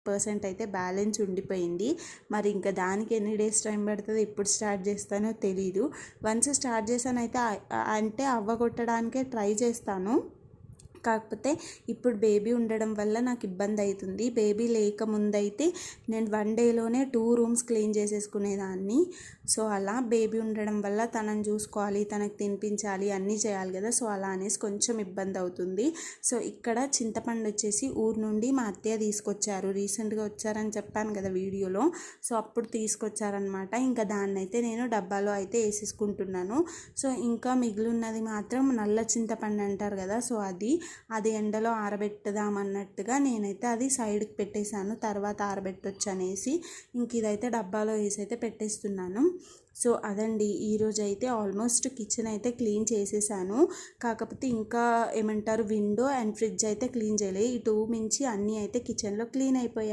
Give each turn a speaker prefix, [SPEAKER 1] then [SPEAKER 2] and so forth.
[SPEAKER 1] 50% అయితే బ్యాలెన్స్ ఉండిపోయింది. మరి ఇంకా దానికి ఎన్ని డేస్ టైం పడుతుందో, ఎప్పుడు స్టార్ట్ చేస్తానో తెలీదు. వన్స్ స్టార్ట్ చేశానైతే అంటే అవ్వగొట్టడానికే ట్రై చేస్తాను. కాకపోతే ఇప్పుడు బేబీ ఉండడం వల్ల నాకు ఇబ్బంది అవుతుంది. బేబీ లేకముందైతే నేను 1 డేలోనే 2 రూమ్స్ క్లీన్ చేసేసుకునేదాన్ని. సో అలా బేబీ ఉండడం వల్ల తనని చూసుకోవాలి, తనకు తినిపించాలి, అన్నీ చేయాలి కదా. సో అలా అనేసి కొంచెం ఇబ్బంది అవుతుంది. సో ఇక్కడ చింతపండు వచ్చేసి ఊరు నుండి మా అత్తయ్య తీసుకొచ్చారు. రీసెంట్గా వచ్చారని చెప్పాను కదా వీడియోలో. సో అప్పుడు తీసుకొచ్చారనమాట. ఇంకా దాన్ని అయితే నేను డబ్బాలో అయితే వేసేసుకుంటున్నాను. సో ఇంకా మిగిలినది మాత్రం నల్ల చింతపండు అంటారు కదా. సో అది ఎండలో ఆరబెట్టదామన్నట్టుగా నేనైతే అది సైడ్కి పెట్టేశాను. తర్వాత ఆరబెట్టొచ్చు అనేసి ఇంక ఇదైతే డబ్బాలో వేసి అయితే పెట్టేస్తున్నాను. సో అదండి, ఈరోజు అయితే ఆల్మోస్ట్ కిచెన్ అయితే క్లీన్ చేసేసాను. కాకపోతే ఇంకా ఏమంటారు, విండో అండ్ ఫ్రిడ్జ్ అయితే క్లీన్ చేయలేదు. ఈ 2 మించి అన్నీ అయితే కిచెన్లో క్లీన్ అయిపోయాయి.